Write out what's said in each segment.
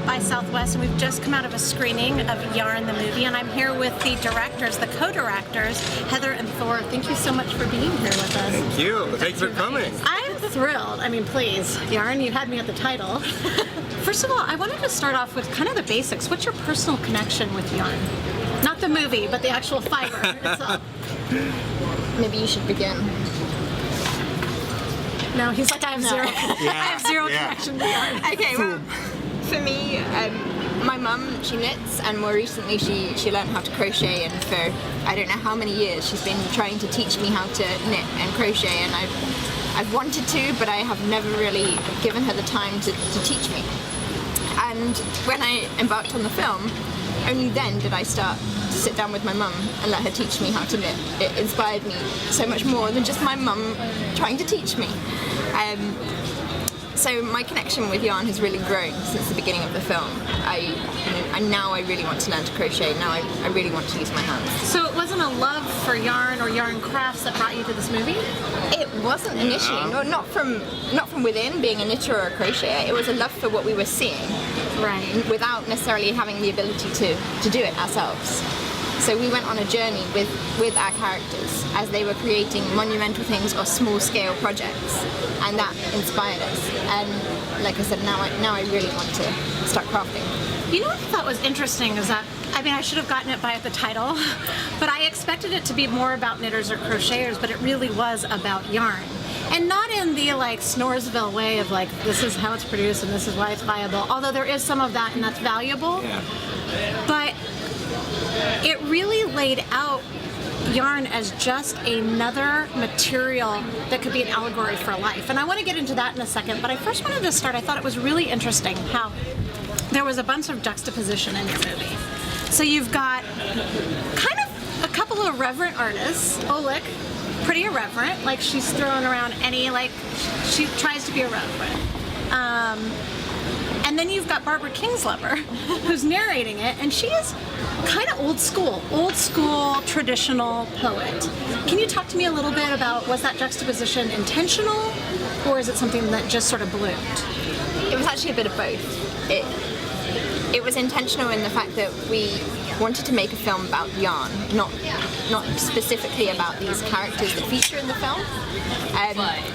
by Southwest, and we've just come out of a screening of Yarn the movie, and I'm here with the directors, the co-directors, Heather and Thor. Thank you so much for being here with us. Thank you. Thanks for coming. I'm thrilled. I mean, please, Yarn, you had me at the title. First of all, I wanted to start off with kind of the basics. What's your personal connection with Yarn? Not the movie, but the actual fiber itself. Maybe you should begin. No, he's like, I have zero. Yeah. I have zero connection to Yarn. Okay, well, for me, my mum, she knits, and more recently she learned how to crochet, and for I don't know how many years she's been trying to teach me how to knit and crochet, and I've wanted to, but I have never really given her the time to teach me. And when I embarked on the film, only then did I start to sit down with my mum and let her teach me how to knit. It inspired me so much more than just my mum trying to teach me. So my connection with yarn has really grown since the beginning of the film. Now I really want to learn to crochet. Now I really want to use my hands. So it wasn't a love for yarn or yarn crafts that brought you to this movie? It wasn't initially, not from within, being a knitter or a crocheter. It was a love for what we were seeing, Right. without necessarily having the ability to do it ourselves. So we went on a journey with our characters as they were creating monumental things or small-scale projects, and that inspired us. And like I said, now I really want to start crafting. You know what I thought was interesting is that, I mean, I should have gotten it by the title, but I expected it to be more about knitters or crocheters, but it really was about yarn. And not in the like Snoresville way of like, this is how it's produced and this is why it's viable, although there is some of that and that's valuable. Yeah. But it really laid out yarn as just another material that could be an allegory for life. And I want to get into that in a second, but I first wanted to start, I thought it was really interesting how there was a bunch of juxtaposition in your movie. So you've got kind of a couple of irreverent artists. Oleg, pretty irreverent, like she's throwing around any, like, she tries to be irreverent. And then you've got Barbara Kingsley, who's narrating it, and she is kind of old school, traditional poet. Can you talk to me a little bit about, was that juxtaposition intentional, or is it something that just sort of bloomed? It was actually a bit of both. It was intentional in the fact that we wanted to make a film about yarn, not specifically about these characters that feature in the film.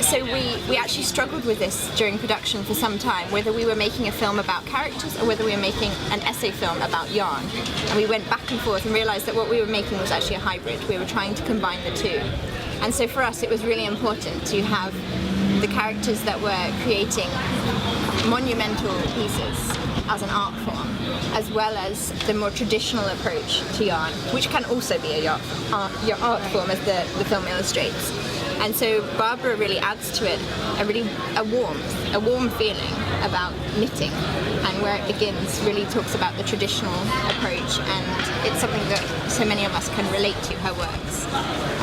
So we actually struggled with this during production for some time, whether we were making a film about characters or whether we were making an essay film about yarn. And we went back and forth and realized that what we were making was actually a hybrid. We were trying to combine the two. And so for us it was really important to have the characters that were creating monumental pieces as an art form, as well as the more traditional approach to yarn, which can also be a art form, as the film illustrates. And so Barbara really adds to it a warm feeling about knitting, and where it begins really talks about the traditional approach, and it's something that so many of us can relate to, her works.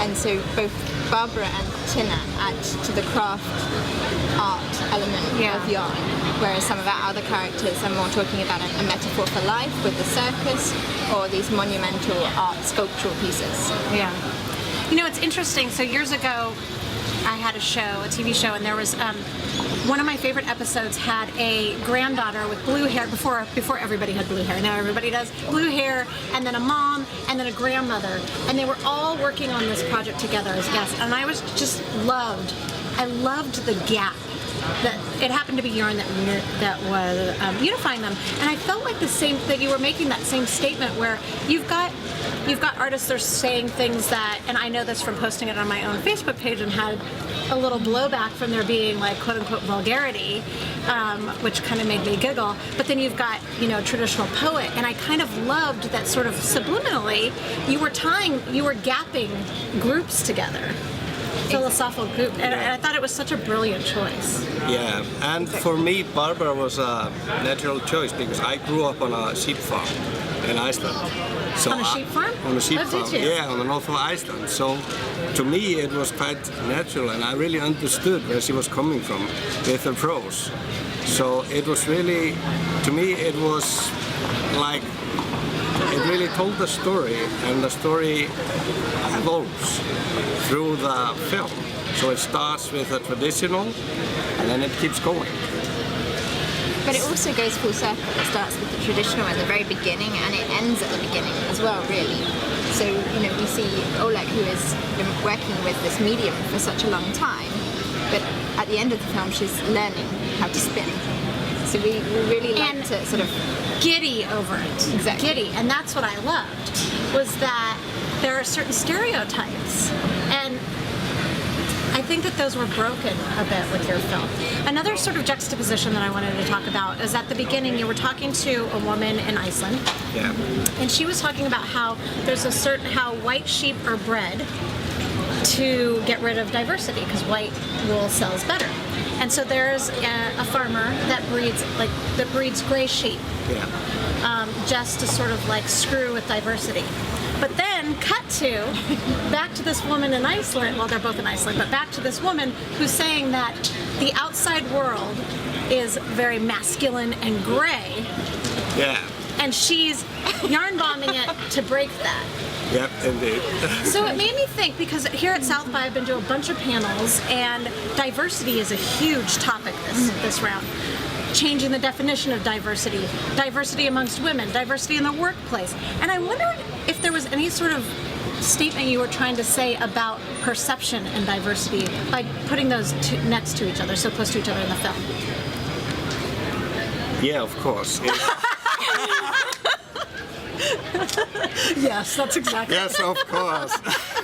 And so both Barbara and Tina add to the craft art element of yarn, whereas some of our other characters are more talking about a metaphor for life with the circus, or these monumental art sculptural pieces. Yeah. You know, it's interesting. So years ago, I had a show, a TV show, and there was one of my favorite episodes had a granddaughter with blue hair before everybody had blue hair. Now everybody does blue hair, and then a mom, and then a grandmother, and they were all working on this project together as guests. And I was just I loved the gap that it happened to be yarn that was unifying them, and I felt like that you were making that same statement where you've got artists that are saying things that, and I know this from posting it on my own Facebook page and had a little blowback from there being like quote unquote vulgarity, which kind of made me giggle. But then you've got, traditional poet, and I kind of loved that sort of subliminally you were gapping groups together. Philosophical group, and I thought it was such a brilliant choice. Yeah, and for me, Barbara was a natural choice because I grew up on a sheep farm in Iceland. So On a sheep farm? On a sheep Oh, farm, did you? yeah, on the north of Iceland. So to me, it was quite natural, and I really understood where she was coming from with her prose. So it was really, to me, it was like, it really told the story, and the story evolves through the film. So it starts with a traditional, and then it keeps going. But it also goes full circle. It starts with the traditional in the very beginning, and it ends at the beginning as well, really. So, you know, we see Oleg, who has been working with this medium for such a long time, but at the end of the film, she's learning how to spin. So we really like And- to sort of Giddy over it. Exactly. Giddy. And that's what I loved, was that there are certain stereotypes. And I think that those were broken a bit with your film. Another sort of juxtaposition that I wanted to talk about is at the beginning you were talking to a woman in Iceland, Yeah. and she was talking about how there's a certain how white sheep are bred to get rid of diversity because white wool sells better. And so there's a farmer that breeds gray sheep Yeah. just to sort of like screw with diversity. But then cut to back to this woman in Iceland. Well, they're both in Iceland, but back to this woman who's saying that the outside world is very masculine and gray, Yeah. and she's yarn bombing it to break that. Yep, indeed. So it made me think, because here at South by I've been to a bunch of panels, and diversity is a huge topic this round. Changing the definition of diversity, diversity amongst women, diversity in the workplace. And I wondered if there was any sort of statement you were trying to say about perception and diversity by putting those two next to each other, so close to each other in the film. Yeah, of course. Yes, that's exactly. Yes, of course.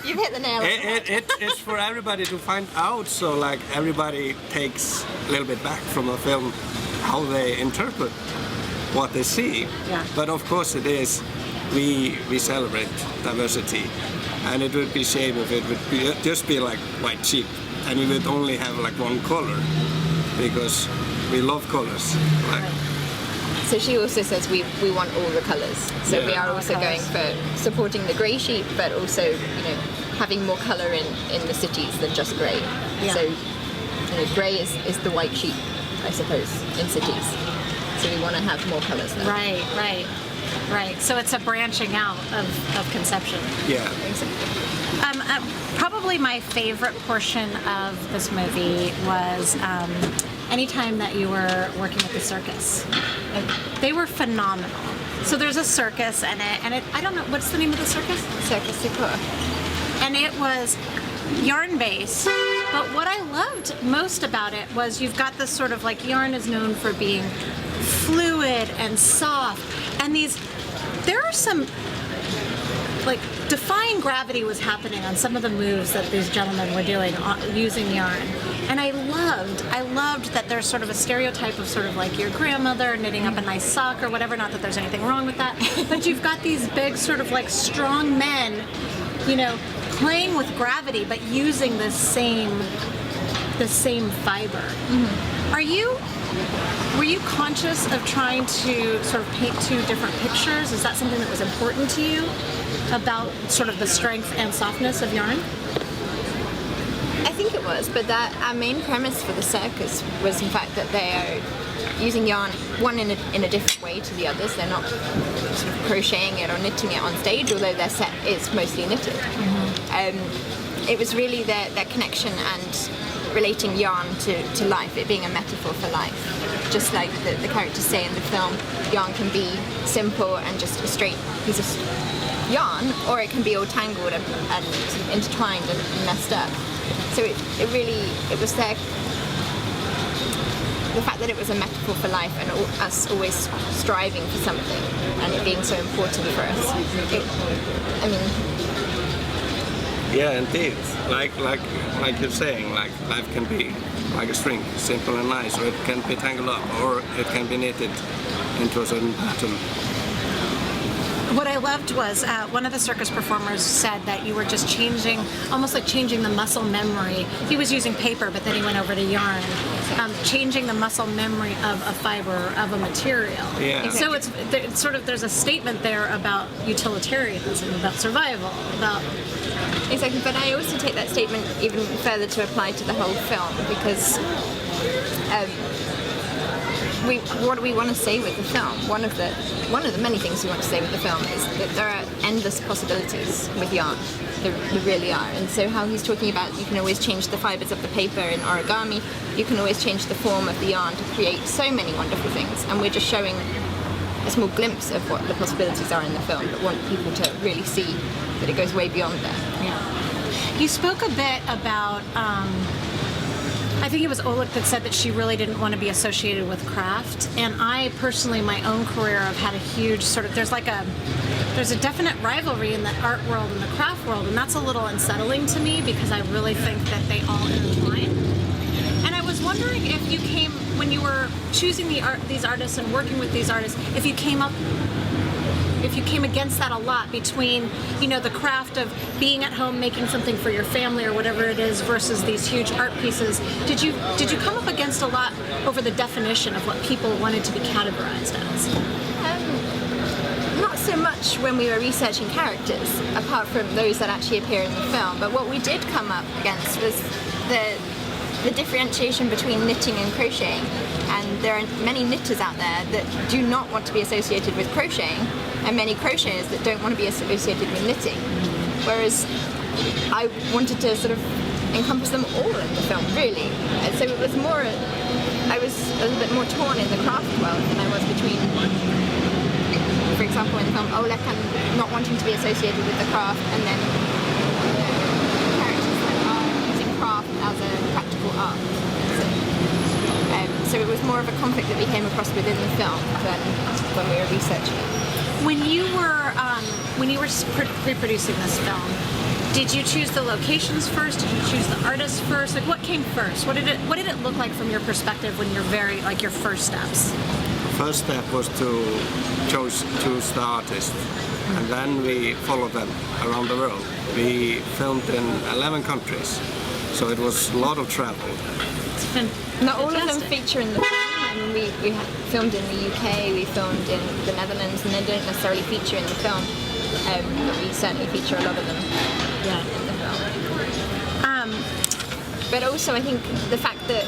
you've hit the nail on the head. It's for everybody to find out, so like everybody takes a little bit back from a film how they interpret what they see. Yeah. But of course it is, we celebrate diversity, and it would be shame if it would be, just be like white sheep and we would only have like one color, because we love colors. Like, So she also says we want all the colours. So we Yeah. are also going for supporting the grey sheep, but also, you know, having more colour in the cities than just grey. Yeah. So, you know, grey is the white sheep, I suppose, in cities. So we want to have more colours there. Right. So it's a branching out of conception. yeah. Probably my favorite portion of this movie was anytime that you were working with the circus. They were phenomenal. So there's a circus in it, and I don't know, what's the name of the circus? Circus Secor. And it was yarn based, but what I loved most about it was you've got this sort of like, yarn is known for being fluid and soft, and there are some, like, defying gravity was happening on some of the moves that these gentlemen were doing using yarn. And I loved that there's sort of a stereotype of sort of like your grandmother knitting up a nice sock or whatever, not that there's anything wrong with that, but you've got these big sort of like strong men, you know, playing with gravity but using the same fiber. Were you conscious of trying to sort of paint two different pictures? Is that something that was important to you about sort of the strength and softness of yarn? I think it was, but that our main premise for the circus was in fact that they are using yarn, one in a different way to the others. They're not sort of crocheting it or knitting it on stage, although their set is mostly knitted. It was really their connection and relating yarn to life, it being a metaphor for life. Just like the characters say in the film, yarn can be simple and just a straight piece of yarn, or it can be all tangled and sort of intertwined and messed up. So it was the fact that it was a metaphor for life and us always striving for something and it being so important for us. Yeah, indeed. Like you're saying, like life can be like a string, simple and nice, or it can be tangled up, or it can be knitted into a certain pattern. What I loved was one of the circus performers said that you were just changing, almost like changing the muscle memory. He was using paper, but then he went over to yarn. Changing the muscle memory of a fiber, of a material. Yeah. So it's sort of, there's a statement there about utilitarianism, about survival, about... Exactly, but I also take that statement even further to apply to the whole film, because what we want to say with the film, one of the many things we want to say with the film is that there are endless possibilities with yarn. There really are. And so how he's talking about you can always change the fibers of the paper in origami, you can always change the form of the yarn to create so many wonderful things. And we're just showing a small glimpse of what the possibilities are in the film, but want people to really see that it goes way beyond that. Yeah. You spoke a bit about, I think it was Oleg that said that she really didn't want to be associated with craft. And I personally, my own career, have had a huge sort of, there's a definite rivalry in the art world and the craft world, and that's a little unsettling to me because I really think that they all intertwine. And I was wondering if you came, when you were choosing these artists and working with these artists, if you came against that a lot between, you know, the craft of being at home making something for your family or whatever it is versus these huge art pieces. Did you come up against a lot over the definition of what people wanted to be categorized as? Not so much when we were researching characters, apart from those that actually appear in the film, but what we did come up against was the differentiation between knitting and crocheting. And there are many knitters out there that do not want to be associated with crocheting, and many crocheters that don't want to be associated with knitting. Whereas I wanted to sort of encompass them all in the film, really. And so it was more, I was a little bit more torn in the craft world than I was between, for example, in the film Oleg and not wanting to be associated with the craft, and then characters that are using craft as a practical art. So it was more of a conflict that we came across within the film than when we were researching it. When you were pre-producing this film, did you choose the locations first? Did you choose the artists first? Like, what came first? What did it look like from your perspective when you're your first steps? First step was to choose the artist, and then we followed them around the world. We filmed in 11 countries, so it was a lot of travel. Not all of them feature in the film. I mean, we filmed in the UK, we filmed in the Netherlands, and they don't necessarily feature in the film. But we certainly feature a lot of them in the film. But also, I think the fact that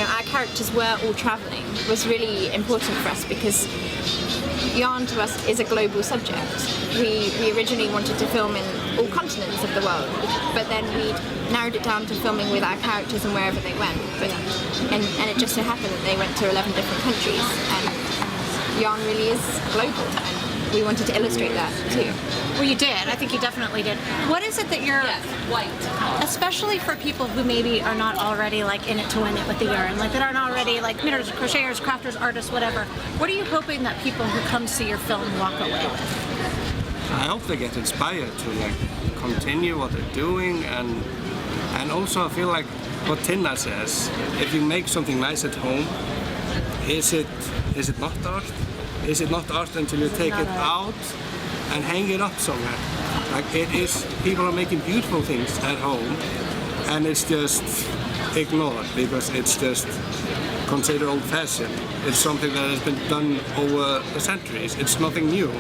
our characters were all travelling was really important for us, because yarn to us is a global subject. We originally wanted to film in all continents of the world, but then we narrowed it down to filming with our characters and wherever they went. And it just so happened that they went to 11 different countries, and yarn really is global, and we wanted to illustrate that too. Well, you did. I think you definitely did. What is it that you're, especially for people who maybe are not already like in it to win it with the yarn, like that aren't already like knitters, crocheters, crafters, artists, whatever. What are you hoping that people who come see your film walk away with? I hope they get inspired to like continue what they're doing, and also I feel like what Tinna says, if you make something nice at home, is it not art? Is it not art until you take it out and hang it up somewhere? Like it is, people are making beautiful things at home, and it's just ignored because it's just considered old-fashioned. It's something that has been done over the centuries. It's nothing new.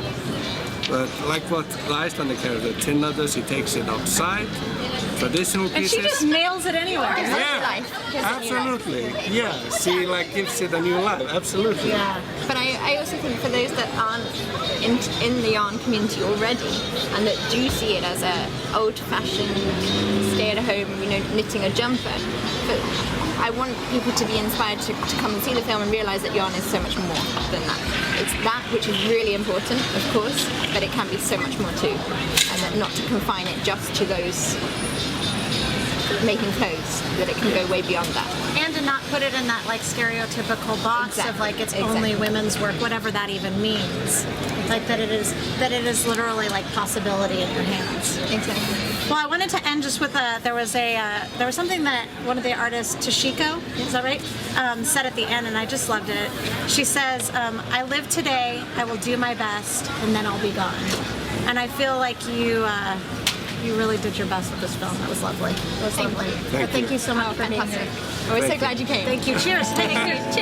But like what the Icelandic character Tinna does, he takes it outside, traditional pieces. And she just nails it anywhere. Yeah, absolutely. Yeah, she like gives it a new life. Absolutely. Yeah. But I also think for those that aren't in the yarn community already, and that do see it as a old-fashioned, stay-at-home, knitting a jumper, but I want people to be inspired to come and see the film and realise that yarn is so much more than that. It's that which is really important, of course, but it can be so much more too, and that not to confine it just to those making clothes, that it can go way beyond that. And to not put it in that like stereotypical box of like it's only women's work, whatever that even means. Like that it is literally like possibility in your hands. Exactly. Well, I wanted to end just with there was something that one of the artists, Toshiko, is that right, said at the end, and I just loved it. She says, "I live today, I will do my best, and then I'll be gone." And I feel like you really did your best with this film. That was lovely. It was lovely. Thank you. Thank you so much for being here. We're so glad you came. Thank you. Cheers. Thank you. Cheers.